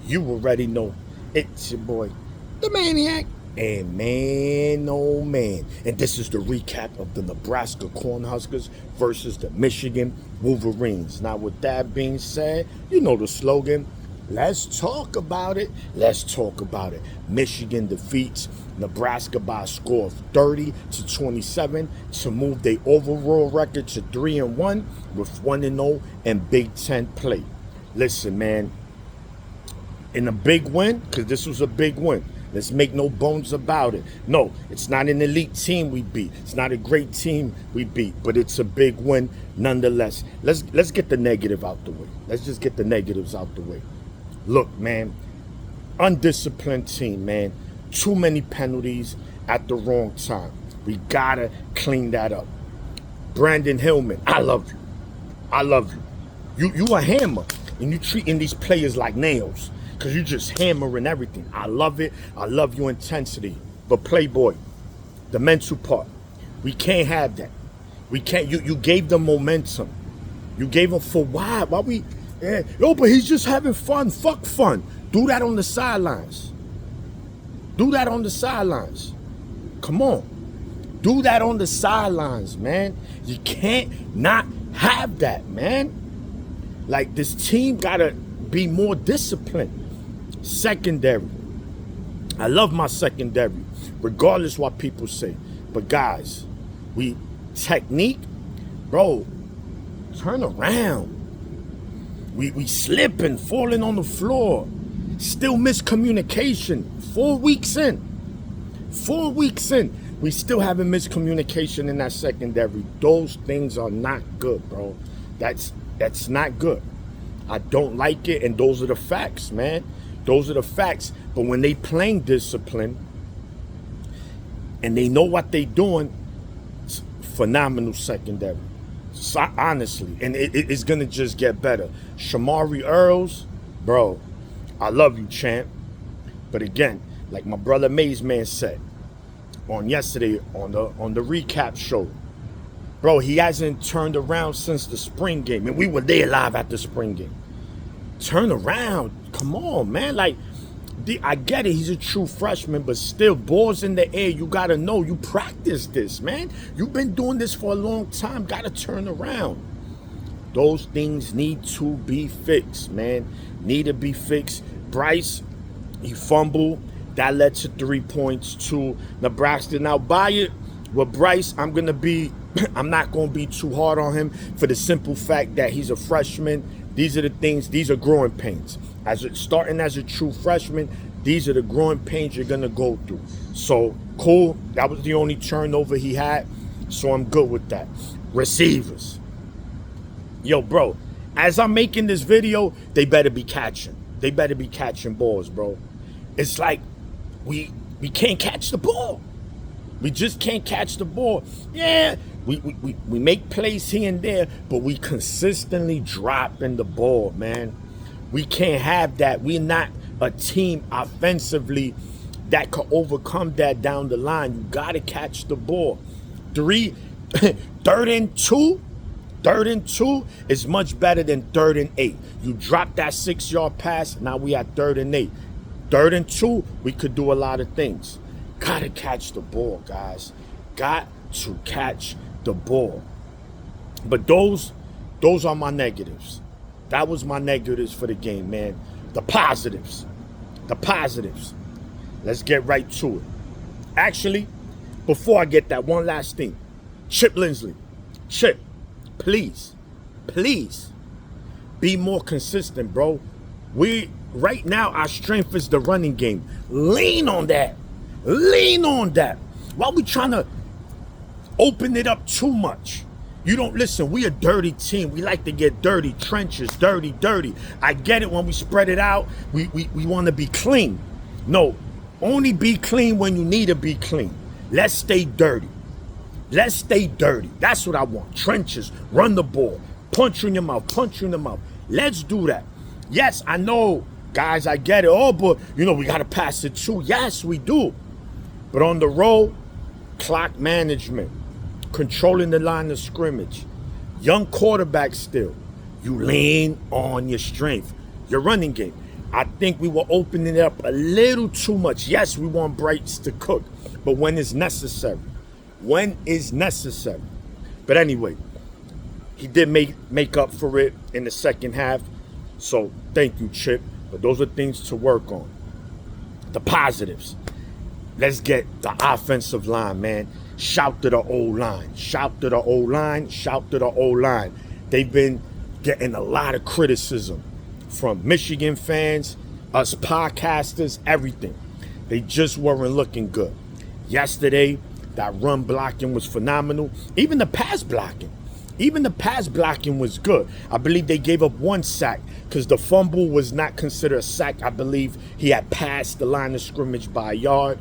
You already know. It's your boy, the Maniac. And man, oh man. And this is the recap of the Nebraska Cornhuskers versus the Michigan Wolverines. Now, with that being said, you know the slogan. Let's talk about it. Let's talk about it. Michigan defeats Nebraska by a score of 30-27 to move their overall record to 3-1 with 1-0 in Big Ten play. Listen, man, in a big win, because this was a big win. Let's make no bones about it. No, it's not an elite team we beat. It's not a great team we beat, but it's a big win nonetheless. Let's get the negative out the way. Let's just get the negatives out the way. Look, man, undisciplined team, man. Too many penalties at the wrong time. We gotta clean that up. Brandon Hillman, I love you. I love you. You a hammer, and you treating these players like nails. Because you just hammering everything. I love it. I love your intensity. But Playboy, the mental part, we can't have that. We can't. You gave them momentum. You gave them for why? Why we? Yeah. Yo, but he's just having fun. Fuck fun. Do that on the sidelines. Do that on the sidelines. Come on. Do that on the sidelines, man. You can't not have that, man. Like, this team gotta be more disciplined. Secondary. I love my secondary, regardless what people say. But guys, we technique, bro, turn around. We slipping, falling on the floor. Still miscommunication. 4 weeks in. 4 weeks in. We still having miscommunication in that secondary. Those things are not good, bro. That's not good. I don't like it, and those are the facts, man. Those are the facts. But when they playing discipline and they know what they doing, it's phenomenal secondary. So, honestly, and it's going to just get better. Shamari Earls, bro, I love you, champ. But again, like my brother Maze Man said on yesterday on the recap show, bro, he hasn't turned around since the spring game. And we were there live at the spring game. Turn around. Come on, man. Like, I get it. He's a true freshman, but still, balls in the air. You got to know. You practice this, man. You've been doing this for a long time. Got to turn around. Those things need to be fixed, man. Need to be fixed. Bryce, he fumbled. That led to 3 points to Nebraska. Now, by it, with Bryce, I'm not going to be too hard on him for the simple fact that he's a freshman. These are the things, these are growing pains. Starting as a true freshman, these are the growing pains you're going to go through. So, cool. That was the only turnover he had. So, I'm good with that. Receivers. Yo, bro, as I'm making this video, they better be catching. They better be catching balls, bro. It's like we can't catch the ball. We just can't catch the ball. Yeah, we make plays here and there, but we consistently dropping the ball, man. We can't have that. We're not a team offensively that could overcome that down the line. You got to catch the ball. Third and two is much better than 3rd and 8. You drop that 6-yard pass, now we at 3rd and 8. 3rd and 2, we could do a lot of things. Gotta catch the ball, guys. Got to catch the ball. But those are my negatives. That was my negatives for the game, man. The positives. Let's get right to it. Actually, before I get that, one last thing. Chip Lindsley. Chip, please, be more consistent, bro. Right now, our strength is the running game. Lean on that. Why we trying to open it up too much? You don't listen. We a dirty team. We like to get dirty. Trenches, dirty. I get it when we spread it out. We want to be clean. No, only be clean when you need to be clean. Let's stay dirty. That's what I want. Trenches, run the ball. Punch you in your mouth. Let's do that. Yes, I know, guys, I get it. Oh, but, we got to pass it too. Yes, we do. But on the road, clock management, controlling the line of scrimmage, young quarterback still. You lean on your strength, your running game. I think we were opening it up a little too much. Yes, we want Bryce to cook, but when is necessary? When is necessary? But anyway, he did make up for it in the second half. So thank you, Chip. But those are things to work on. The positives. Let's get the offensive line, man. Shout to the O-line. Shout to the O-line. Shout to the O-line. They've been getting a lot of criticism from Michigan fans, us podcasters, everything. They just weren't looking good. Yesterday, that run blocking was phenomenal. Even the pass blocking. Was good. I believe they gave up one sack because the fumble was not considered a sack. I believe he had passed the line of scrimmage by a yard,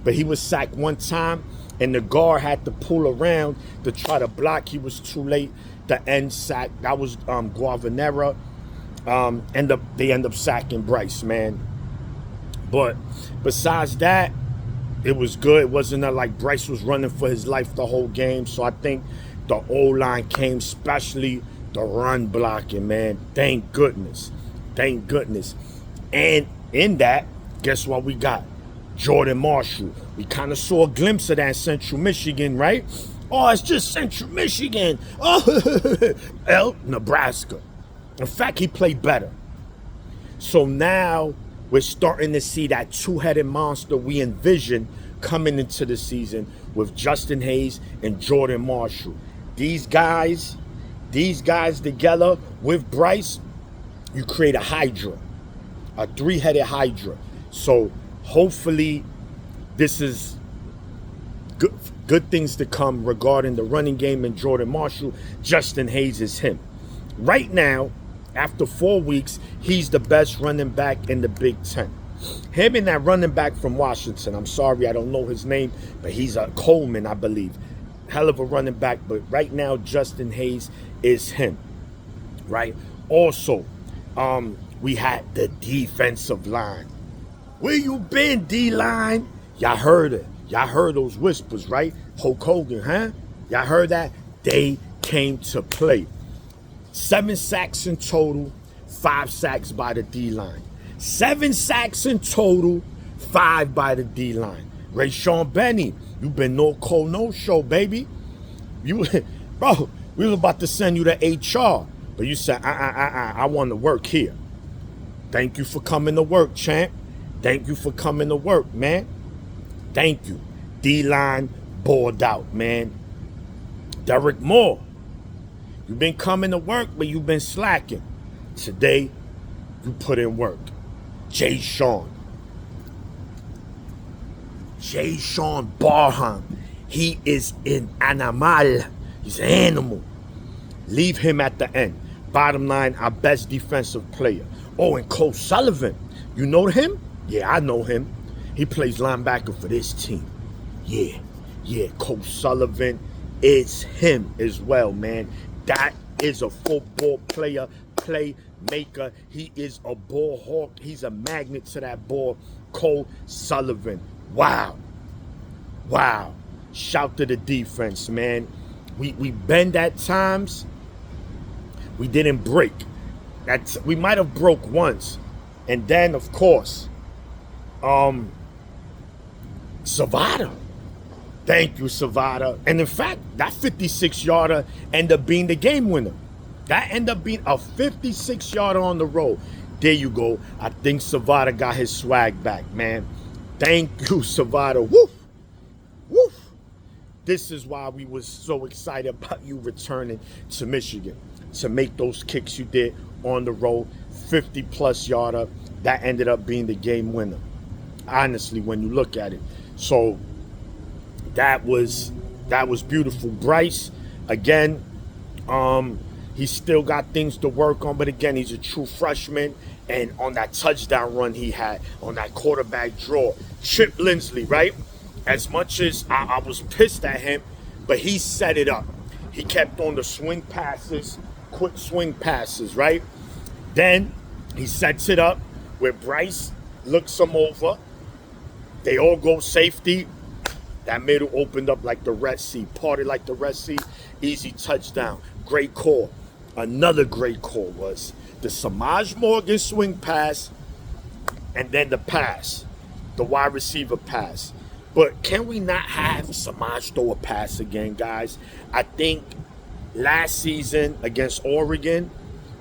but he was sacked one time, and the guard had to pull around to try to block. He was too late. The end sack, that was Guavanera. They end up sacking Bryce, man. But besides that, it was good. It wasn't like Bryce was running for his life the whole game. So I think the O-line came, especially the run blocking, man. Thank goodness. Thank goodness. And in that, guess what we got? Jordan Marshall. We kind of saw a glimpse of that in Central Michigan, right? Oh, it's just Central Michigan. Oh, Nebraska. In fact, he played better. So now we're starting to see that two-headed monster we envisioned coming into the season with Justin Hayes and Jordan Marshall. These guys together with Bryce, you create a hydra, a three-headed hydra. So hopefully this is good things to come regarding the running game and Jordan Marshall. Justin Hayes is him. Right now, after 4 weeks, he's the best running back in the Big Ten. Him and that running back from Washington, I'm sorry, I don't know his name, but he's a Coleman, I believe. Hell of a running back, but right now, Justin Hayes is him, right? Also, we had the defensive line. Where you been, D-line? Y'all heard it. Y'all heard those whispers, right? Hulk Hogan, huh? Y'all heard that? They came to play. 7 sacks in total, 5 sacks by the D-line. 7 sacks in total, 5 by the D-line. Rayshawn Benny, you been no call, no show, baby. Bro, we was about to send you to HR, but you said, I want to work here. Thank you for coming to work, champ. Thank you for coming to work, man. Thank you. D-line bored out, man. Derek Moore, you've been coming to work, but you've been slacking. Today, you put in work. Jay Sean Barham, he is an animal. He's an animal. Leave him at the end. Bottom line, our best defensive player. Oh, and Cole Sullivan. You know him? Yeah, I know him. He plays linebacker for this team. Yeah, Cole Sullivan is him as well, man. That is a football player, playmaker. He is a ball hawk. He's a magnet to that ball. Cole Sullivan. Wow. Shout to the defense, man. We bend at times. We didn't break. We might have broke once. And then, of course, Savada. Thank you, Savada. And in fact, that 56-yarder ended up being the game winner. That ended up being a 56-yarder on the road. There you go. I think Savada got his swag back, man. Thank you, Savada. Woof. This is why we was so excited about you returning to Michigan to make those kicks you did on the road. 50-plus yarder. That ended up being the game winner. Honestly, when you look at it. So that was beautiful. Bryce, again, he's still got things to work on, but again, he's a true freshman. And on that touchdown run he had, on that quarterback draw, Chip Lindsley, right? As much as I was pissed at him, but he set it up. He kept on the swing passes, quick swing passes, right? Then he sets it up where Bryce looks him over. They all go safety. That middle opened up like the Red Sea, parted like the Red Sea. Easy touchdown. Great call. Another great call was the Samaj Morgan swing pass and then the pass, the wide receiver pass. But can we not have Samaj throw a pass again, guys? I think last season against Oregon,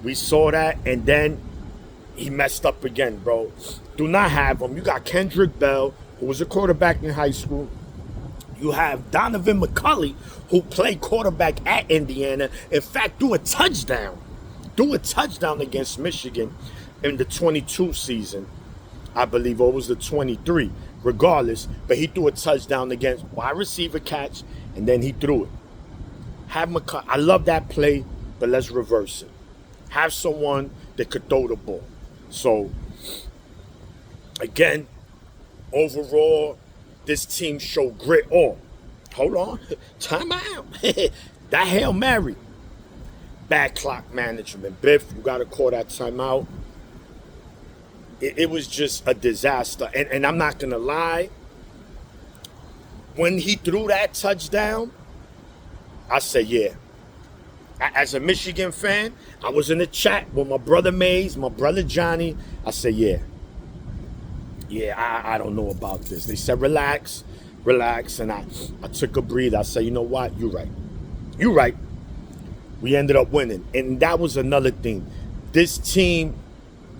we saw that, and then he messed up again, bro. Do not have him. You got Kendrick Bell, who was a quarterback in high school. You have Donovan McCulley, who played quarterback at Indiana. In fact, do a touchdown against Michigan in the 22 season, I believe, or it was the 23, regardless. But he threw a touchdown against wide receiver catch, and then he threw it. Have McCulley. I love that play, but let's reverse it. Have someone that could throw the ball. So, again, overall, this team showed grit. Oh, hold on. Time out. That Hail Mary. Bad clock management. Biff, you got to call that timeout. It was just a disaster. And I'm not going to lie. When he threw that touchdown, I said, yeah. As a Michigan fan, I was in the chat with my brother Mays, my brother Johnny. I said, yeah. Yeah, I don't know about this. They said, relax. And I took a breather. I said, you know what? You're right. We ended up winning. And that was another thing. This team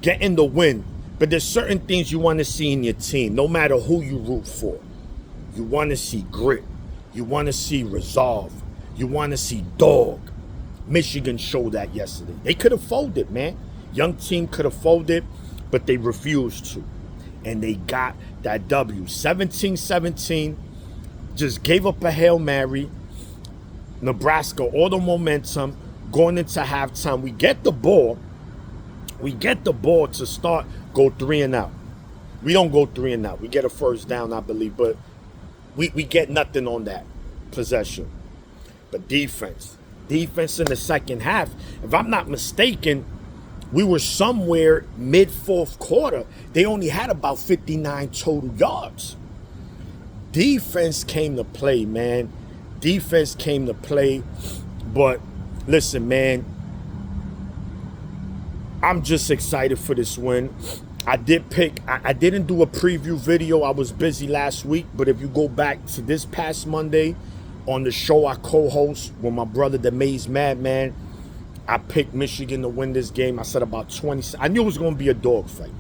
getting the win. But there's certain things you want to see in your team, no matter who you root for. You want to see grit. You want to see resolve. You want to see dog. Michigan showed that yesterday. They could have folded, man. Young team could have folded, but they refused to. And they got that W. 17-17. Just gave up a Hail Mary. Nebraska, all the momentum. Going into halftime, we get the ball. To start, go 3 and out. We don't go 3 and out. We get a first down, I believe, but we get nothing on that possession. But defense in the second half, if I'm not mistaken, we were somewhere mid-fourth quarter. They only had about 59 total yards. Defense came to play, man. But listen, man, I'm just excited for this win. I didn't do a preview video. I was busy last week. But if you go back to this past Monday on the show I co-host with my brother, the Maze Madman, I picked Michigan to win this game. I said about 20. I knew it was going to be a dogfight.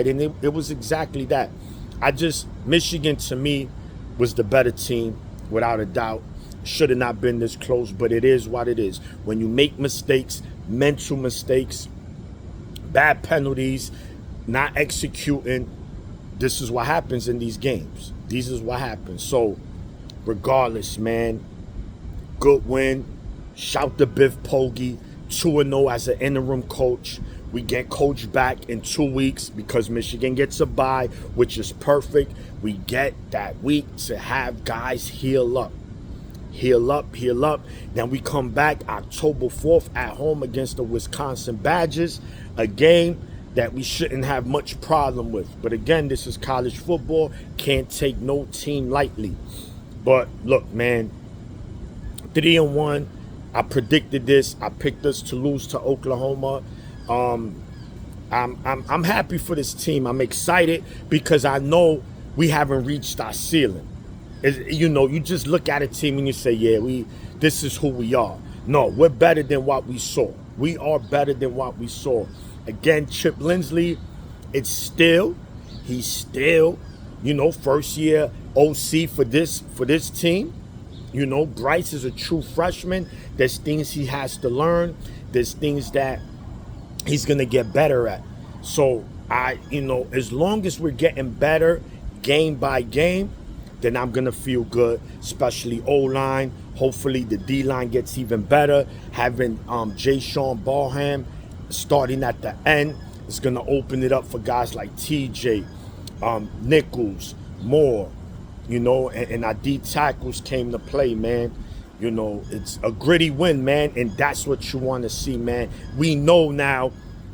And it was exactly that. Michigan to me was the better team, without a doubt. Should have not been this close, but it is what it is. When you make mistakes, mental mistakes, bad penalties, not executing, this is what happens in these games. So, regardless, man, good win. Shout to Biff Poggi, 2-0 as an interim coach. We get coach back in 2 weeks because Michigan gets a bye, which is perfect. We get that week to have guys heal up. Then we come back October 4th at home against the Wisconsin Badgers, a game that we shouldn't have much problem with. But again, this is college football. Can't take no team lightly. But look, man, 3-1. I predicted this. I picked us to lose to Oklahoma. I'm happy for this team. I'm excited because I know we haven't reached our ceiling. You just look at a team and you say, yeah, this is who we are. No, we're better than what we saw. We are better than what we saw. Again, Chip Lindsey, he's still, first year OC for this team. Bryce is a true freshman. There's things he has to learn. There's things that he's going to get better at. So, as long as we're getting better game by game, then I'm going to feel good, especially O-line. Hopefully the D-line gets even better. Having Jay-Sean Barham starting at the end is going to open it up for guys like TJ, Nichols, Moore, and our D tackles came to play, man. It's a gritty win, man, and that's what you want to see, man. We know now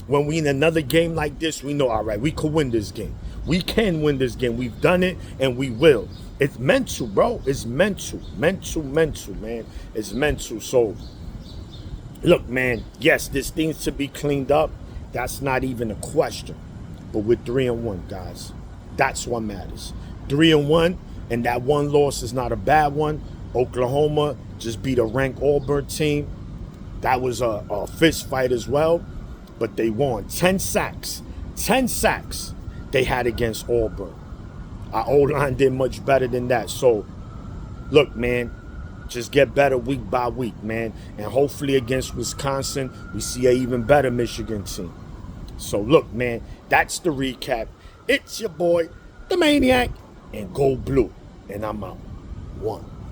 when we in another game like this, we know, all right, we could win this game. We can win this game. We've done it, and we will. It's mental, bro. It's mental, man. It's mental. So, look, man, yes, there's things to be cleaned up. That's not even a question. but we're 3-1, guys. That's what matters. 3-1, and that one loss is not a bad one. Oklahoma just beat a ranked Auburn team. That was a fist fight as well, but they won. 10 sacks they had against Auburn. Our O-line did much better than that. So, look, man, just get better week by week, man. And hopefully against Wisconsin, we see an even better Michigan team. So, look, man, that's the recap. It's your boy, the Maniac, and go blue. And I'm out. 1.